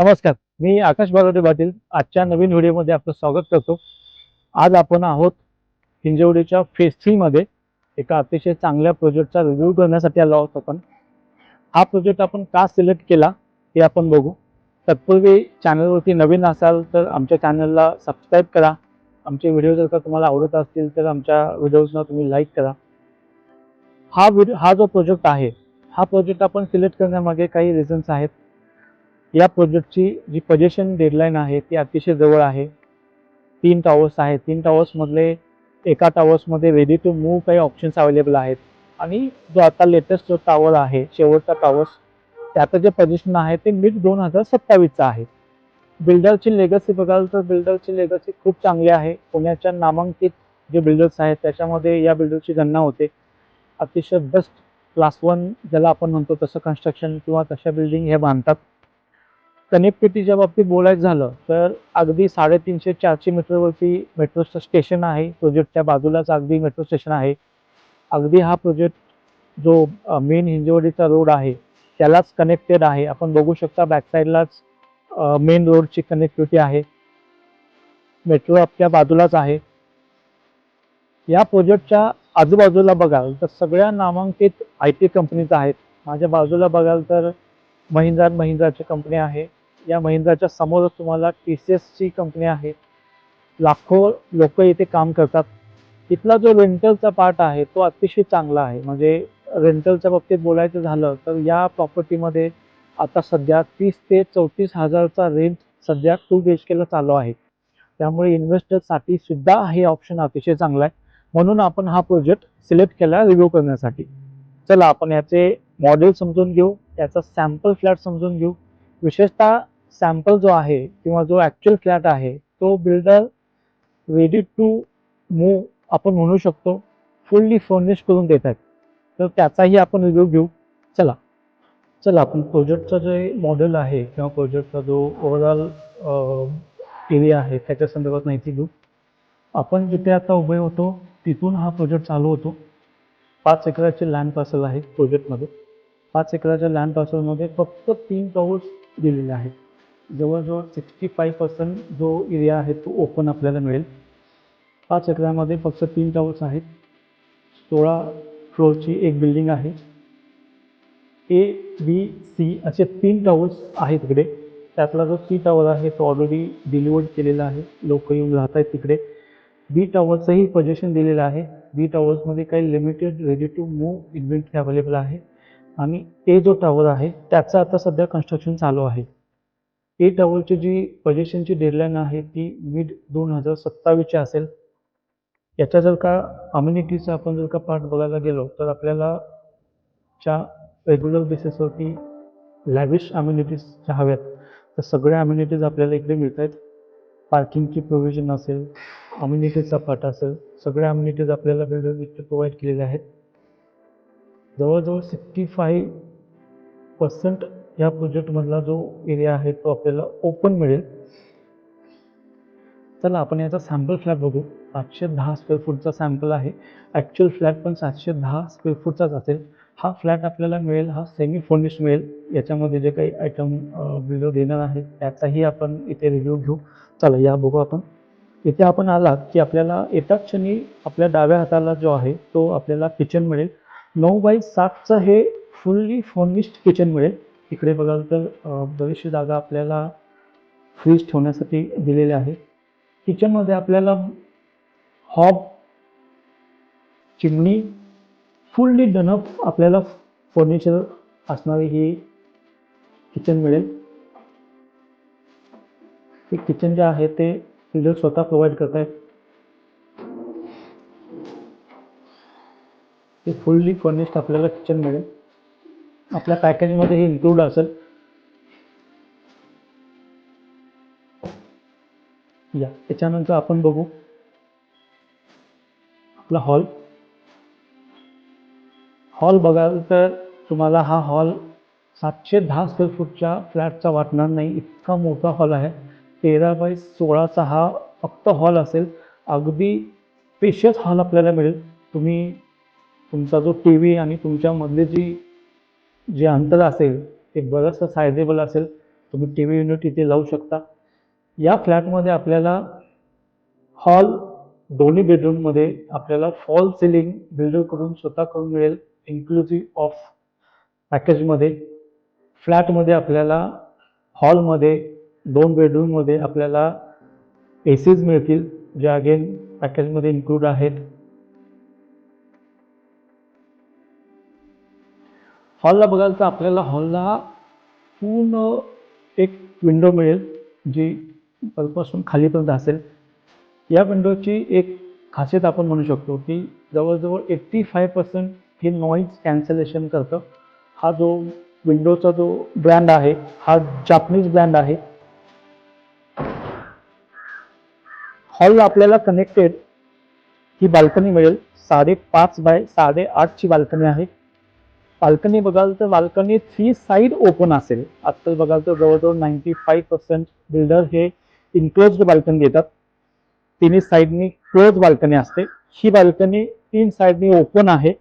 नमस्कार. मी आकाश बारोटे पाटील. आजच्या नवीन व्हिडिओमध्ये आपलं स्वागत करतो. आज आपण आहोत हिंजवडीच्या फेज 3 मध्ये एका अतिशय चांगल्या प्रोजेक्टचा रिव्ह्यू करण्यासाठी आलो आहोत आपण. हा प्रोजेक्ट आपण का सिलेक्ट केला हे आपण बघू. तत्पूर्वी चॅनलवरती नवीन असाल तर आमच्या चॅनलला सबस्क्राईब करा. आमचे व्हिडिओ जर का तुम्हाला आवडत असतील तर आमच्या व्हिडिओजना तुम्ही लाईक करा. हा जो प्रोजेक्ट आहे, हा प्रोजेक्ट आपण सिलेक्ट करण्यामागे काही रिझन्स आहेत. या प्रोजेक्टची जी पोझिशन डेडलाईन आहे ती अतिशय जवळ आहे. 3 टॉवर्स आहेत. 3 टॉवर्समधले एका टॉवर्समध्ये रेडी टू मूव्ह काही ऑप्शन्स अवेलेबल आहेत आणि जो आता लेटेस्ट जो टॉवर आहे, शेवटचा टॉवर्स, त्याचं जे पोझिशन आहे ते मिड 2027चं आहे. बिल्डरची लेगसी बघाल तर बिल्डरची लेगसी खूप चांगली आहे. पुण्याच्या नामांकित जे बिल्डर्स आहेत त्याच्यामध्ये या बिल्डरची गणना होते. अतिशय बेस्ट क्लास 1 ज्याला आपण म्हणतो तसं कन्स्ट्रक्शन किंवा तशा बिल्डिंग हे बांधतात. कनेक्टिव्हिटीच्या बाबतीत बोलायचं झालं तर अगदी 350-400 मीटरवरती मेट्रो स्टेशन आहे. प्रोजेक्टच्या बाजूलाच अगदी मेट्रो स्टेशन आहे. अगदी हा प्रोजेक्ट जो मेन हिंजवडीचा रोड आहे त्यालाच कनेक्टेड आहे. आपण बघू शकता बॅक साईडलाच मेन रोडची कनेक्टिव्हिटी आहे. मेट्रो आपल्या बाजूलाच आहे. या प्रोजेक्टच्या आजूबाजूला बघाल तर सगळ्या नामांकित IT कंपनीज आहेत. माझ्या बाजूला बघाल तर महिंद्राची कंपनी आहे. या महिंद्राच्या समोरच तुम्हाला TCSची कंपनी आहे. लाखो लोक इथे काम करतात. तिथला जो रेंटलचा पार्ट आहे तो अतिशय चांगला आहे. म्हणजे रेंटलच्या बाबतीत बोलायचं झालं तर या प्रॉपर्टीमध्ये आता सध्या 30 ते 34 हजारचा रेंट सध्या 2 BHK ला चालू आहे. त्यामुळे इन्व्हेस्टरसाठी सुद्धा हे ऑप्शन अतिशय चांगला आहे. म्हणून आपण हा प्रोजेक्ट सिलेक्ट केला रिव्ह्यू करण्यासाठी. चला आपण याचे मॉडेल समजून घेऊ, त्याचा सॅम्पल फ्लॅट समजून घेऊ. विशेषतः सॅम्पल जो आहे किंवा जो ॲक्च्युअल फ्लॅट आहे तो बिल्डर रेडी टू मूव्ह आपण म्हणू शकतो, फुल्ली फर्निश करून देत आहेत. तर त्याचाही आपण रिव्ह्यू घेऊ. चला चला आपण प्रोजेक्टचं जे मॉडेल आहे किंवा प्रोजेक्टचा जो ओव्हरऑल एरिया आहे त्याच्या संदर्भात माहिती घेऊ. आपण जिथे आता उभे होतो तिथून हा प्रोजेक्ट चालू होतो. 5 एकराचे लँड पार्सल आहे प्रोजेक्टमध्ये. 5 एकराच्या लँड पार्सलमध्ये फक्त 3 टॉवर्स दिलेले आहेत. जवळजवळ 65% जो एरिया आहे तो ओपन आपल्याला मिळेल. 5 एकरामध्ये फक्त 3 टॉवर्स आहेत. 16 फ्लोअरची एक बिल्डिंग आहे. A, B, C असे 3 टॉवर्स आहेत तिकडे. त्यातला जो C टॉवर आहे तो ऑलरेडी डिलिव्हर्ड केलेला आहे. लोक येऊन राहत आहेत तिकडे. B टॉवरचंही पोझिशन दिलेलं आहे. B टॉवर्समध्ये काही limited ready to move inventory available आहे आणि A जो टॉवर आहे त्याचं आता सध्या कन्स्ट्रक्शन चालू आहे. A टॉवरची जी पोझिशनची डेडलाईन आहे ती मिड 2027ची असेल. याच्या जर का अम्युनिटीचा आपण जर का पार्ट बघायला गेलो तर आपल्याला रेग्युलर बेसिसवरती लॅविश अम्युनिटीज ज्या हव्यात तर सगळ्या अम्युनिटीज आपल्याला इकडे मिळत आहेत. पार्किंगची प्रोव्हिजन असेल, अम्युनिटीजचा पार्ट असेल, सगळ्या अम्युनिटीज आपल्याला बिल्डर इथे प्रोव्हाइड केलेल्या आहेत. जवळजवळ 65% या प्रोजेक्टमधला जो एरिया आहे तो आपल्याला ओपन मिळेल. चला आपण याचा सॅम्पल फ्लॅट बघू. 710 स्क्वेअर फूटचा सॅम्पल आहे. ॲक्च्युअल फ्लॅट पण 710 स्क्वेअर फूटचाच असेल. हा फ्लॅट आपल्याला मिळेल, हा सेमी फर्निश मिळेल. याच्यामध्ये जे काही आयटम बिल्डर देणार आहेत त्याचाही आपण इथे रिव्ह्यू घेऊ. चला या बघू आपण. इथे आपण आलात की आपल्याला एकाच क्षणी आपल्या डाव्या हाताला जो आहे तो आपल्याला किचन मिळेल. 9x7चं हे फुल्ली फर्निश्ड किचन मिळेल. इकडे बघाल तर बरीचशी जागा आपल्याला फ्रीज ठेवण्यासाठी दिलेली आहे. किचनमध्ये आपल्याला हॉब, चिमणी, फुल्ली डनअप आपल्याला फर्निचर असणारी ही किचन मिळेल. हे किचन जे आहे ते बिल्डर स्वतः प्रोव्हाइड करत आहेत. हे फुल्ली फर्निश्ड आपल्याला किचन मिळेल. आपल्या पॅकेजमध्ये हे इन्क्लूड असेल. त्याच्यानंतर आपण बघू आपला हॉल बघाल तर तुम्हाला हा हॉल 710 स्क्वेअर फूटच्या फ्लॅटचा वाटणार नाही, इतका मोठा हॉल आहे. 13x16चा हा फक्त हॉल असेल. अगदी स्पेशियस हॉल आपल्याला मिळेल. तुम्ही तुमचा जो TV आणि तुमच्यामधले जे अंतर असेल ते बरंचसं सायझेबल असेल. तुम्ही टी व्ही युनिट इथे लावू शकता. या फ्लॅटमध्ये आपल्याला हॉल दोन्ही बेडरूममध्ये आपल्याला फॉल सिलिंग बिल्डरकडून स्वतः करून मिळेल, इन्क्लुसिव्ह ऑफ पॅकेजमध्ये. फ्लॅटमध्ये आपल्याला हॉलमध्ये 2 बेडरूममध्ये आपल्याला एसीज मिळतील, जे अगेन पॅकेजमध्ये इन्क्लूड आहेत. हॉलला बघाल तर आपल्याला हॉलला पूर्ण एक विंडो मिळेल, जी वरपासून खालीपर्यंत असेल. या विंडोची एक खासियत आपण म्हणू शकतो की जवळजवळ 85% हे नॉईज कॅन्सलेशन करतं. हा जो विंडोचा जो ब्रँड आहे हा जापनीज ब्रँड आहे. हॉलला आपल्याला कनेक्टेड ही बाल्कनी मिळेल. 5.5 बाय 8.5 ची बाल्कनी आहे. बाल्कनी बघाल तर बाल्कनी 3 साईड ओपन असेल. आत्ता बघाल तर जवळजवळ 95% बिल्डर हे इनक्लोज्ड बाल्कनी देतात. तिन्ही साईडनी क्लोज बाल्कनी असते. ही बाल्कनी 3 साईडनी ओपन आहे,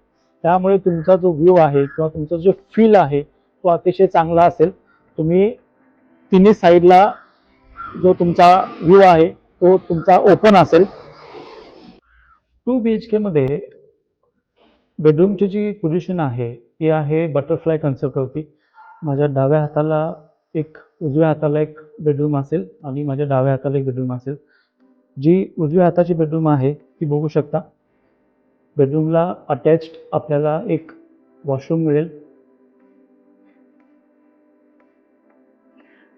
त्यामुळे तुमचा जो व्ह्यू आहे किंवा तुमचा जो फील आहे तो अतिशय चांगला असेल. तुम्ही तिन्ही साईडला जो तुमचा व्ह्यू आहे तो तुमचा ओपन असेल. 2 BHK मध्ये बेडरूमची जी पोझिशन आहे ती आहे बटरफ्लाय कन्सेप्टवरती. माझ्या डाव्या हाताला एक, उजव्या हाताला एक बेडरूम असेल आणि माझ्या डाव्या हाताला एक बेडरूम असेल. जी उजव्या हाताची बेडरूम आहे ती बघू शकता. बेडरूमला अटॅच्ड आपल्याला एक वॉशरूम मिळेल.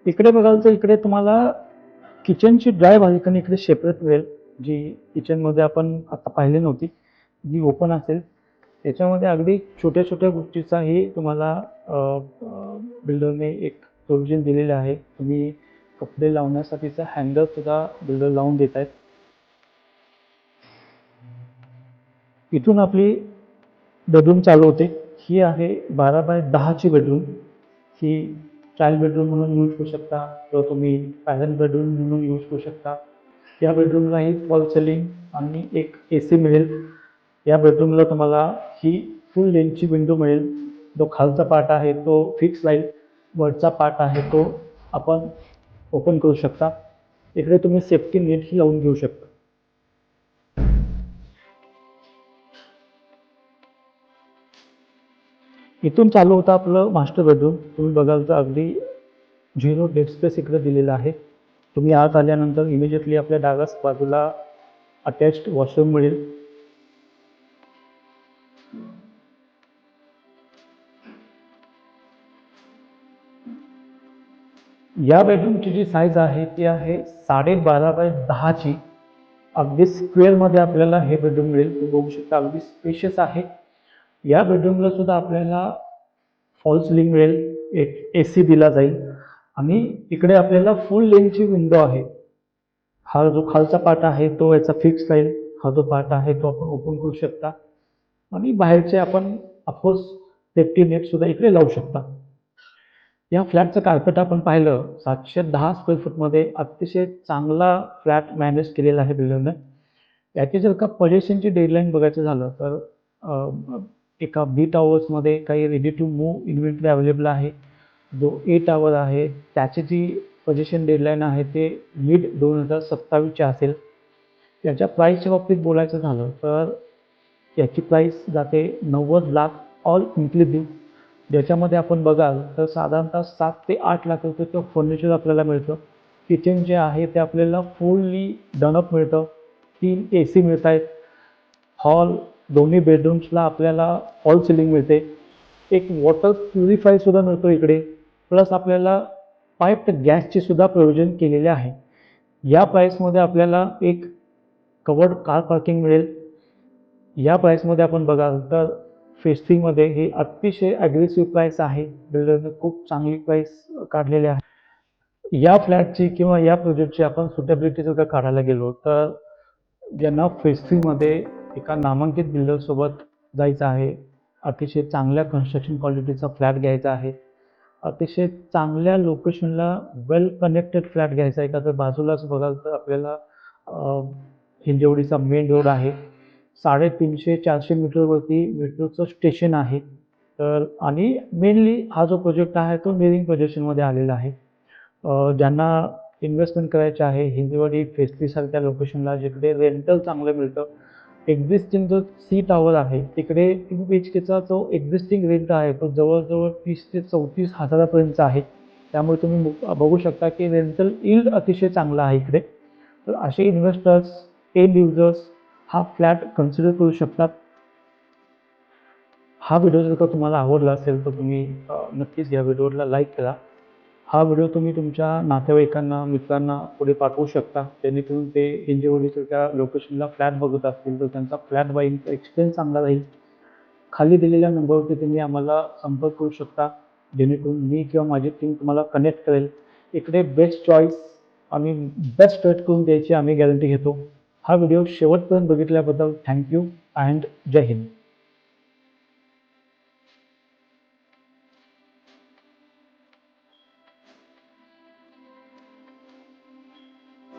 इकडे बघाल तर इकडे तुम्हाला किचनची ड्राय बाल्कनी इकडे सेपरेट मिळेल, जी किचनमध्ये आपण आता पाहिली नव्हती, जी ओपन असेल. त्याच्यामध्ये अगदी छोट्या छोट्या गोष्टीचाही तुम्हाला बिल्डरने एक प्रोव्हिजन दिलेलं आहे. तुम्ही कपडे लावण्यासाठीचा हँगर सुद्धा बिल्डर लावून देत आहेत. इथून आपली बेडरूम चालू होते. ही आहे 12 बाय 10 ची बेडरूम. ही चाइल्ड बेडरूम म्हणून यूज करू शकता किंवा तुम्ही पॅरेंट बेडरूम म्हणून यूज करू शकता. या बेडरूमलाही फॉल सिलिंग आणि एक AC मिळेल. या बेडरूमला तुम्हाला ही फुल लेंथची विंडो मिळेल. जो खालचा पार्ट आहे तो फिक्स राहील, वरचा पार्ट आहे तो आपण ओपन करू शकता. इकडे तुम्ही सेफ्टी नेटही लावून घेऊ शकता. इथून चालू होतं आपलं मास्टर बेडरूम. तुम्ही बघाल तर अगदी 0 डेड स्पेस इकडे दिलेला आहे. तुम्ही आत आल्यानंतर इमिजिएटली आपल्या डाव्या बाजूला अटॅच्ड वॉशरूम मिळेल. या बेडरूमची जी साईज आहे ती आहे 12.5 बाय 10 ची. अगदी स्क्वेअरमध्ये आपल्याला हे बेडरूम मिळेल. तुम्ही बघू शकता अगदी स्पेशियस आहे. या बेडरूमला सुद्धा आपल्याला फॉल सिलिंग मिळेल, एक AC दिला जाईल आणि इकडे आपल्याला फुल लेंथची विंडो आहे. हा जो खालचा पार्ट आहे तो याचा फिक्स राहील. हा जो पार्ट आहे तो आपण ओपन करू शकता आणि बाहेरचे आपण ऑफकोर्स सेफ्टी नेट सुद्धा इकडे लावू शकता. या फ्लॅटचं कार्पेट आपण पाहिलं 710 स्क्वेअर फूटमध्ये अतिशय चांगला फ्लॅट मॅनेज केलेला आहे बिल्डरने. याची जर का पोझिशनची डेडलाईन बघायचं झालं तर एका B टॉवर्समध्ये काही ready to move inventory available आहे. जो A टॉवर आहे त्याची जी पोझिशन डेडलाईन आहे ते मिड 2027 असेल. याच्या प्राईसच्या बाबतीत बोलायचं झालं तर याची प्राईस जाते 90 लाख ऑल इन्क्लुसिव्ह. ज्याच्यामध्ये आपण बघाल तर साधारणतः 7 ते 8 लाख रुपयेचं फर्निचर आपल्याला मिळतं. किचन जे आहे ते आपल्याला फुल्ली डनअप मिळतं. 3 AC मिळत आहेत. हॉल दोन्ही बेडरूम्सला आपल्याला फॉल सिलिंग मिळते. एक वॉटर प्युरिफायर सुद्धा मिळतो इकडे. प्लस आपल्याला पाईप्ड गॅसचे सुद्धा प्रोव्हिजन केलेले आहे. या प्राईसमध्ये आपल्याला एक कवर्ड कार पार्किंग मिळेल. या प्राईसमध्ये आपण बघाल तर फेज 3 मध्ये हे अतिशय ॲग्रेसिव्ह प्राईस आहे. बिल्डरने खूप चांगली प्राईस काढलेली आहे. या फ्लॅटची किंवा या प्रोजेक्टची आपण सुटेबिलिटी जर का काढायला गेलो तर ज्यांना फेज 3 मध्ये एका नामांकित बिल्डरसोबत जायचं आहे, अतिशय चांगल्या कन्स्ट्रक्शन क्वालिटीचा फ्लॅट घ्यायचा आहे, अतिशय चांगल्या लोकेशनला वेल कनेक्टेड फ्लॅट घ्यायचा आहे. का तर बाजूलाच बघाल तर आपल्याला हिंजवडीचा मेन रोड आहे. 350-400 मीटरवरती मेट्रोचं स्टेशन आहे. तर आणि मेनली हा जो प्रोजेक्ट आहे तो नेरिंग पोझिशनमध्ये आलेला आहे. ज्यांना इन्व्हेस्टमेंट करायचे आहे हिंजवडी फेस्टी सारख्या लोकेशनला जिकडे रेंटल चांगलं मिळतं. एक्झिस्टिंग जो सी टॉवर आहे तिकडे 2 BHKचा जो एक्झिस्टिंग रेंट आहे तो जवळजवळ 30 ते 34 हजारापर्यंतचा आहे. त्यामुळे तुम्ही बघू शकता की रेंटल यील्ड अतिशय चांगला आहे इकडे. तर असे इन्व्हेस्टर्स, एंड युजर्स हा फ्लॅट कन्सिडर करू शकतात. हा व्हिडिओ जर का तुम्हाला आवडला असेल तर तुम्ही नक्कीच या व्हिडिओला लाईक करा. हा व्हिडिओ तुम्ही तुमच्या नातेवाईकांना, मित्रांना पुढे पाठवू शकता, जेणेकरून ते हिंजवडीच्या लोकेशनला फ्लॅट बघत असतील तर त्यांचा फ्लॅट बाईंगचा एक्सपिरियन्स चांगला राहील. खाली दिलेल्या नंबरवरती तुम्ही आम्हाला संपर्क करू शकता, जेणेकरून मी किंवा माझी टीम तुम्हाला कनेक्ट करेल. इकडे बेस्ट चॉईस आणि बेस्ट रेट करून द्यायची आम्ही गॅरंटी घेतो. हा व्हिडिओ शेवटपर्यंत बघितल्याबद्दल थँक्यू अँड जय हिंद.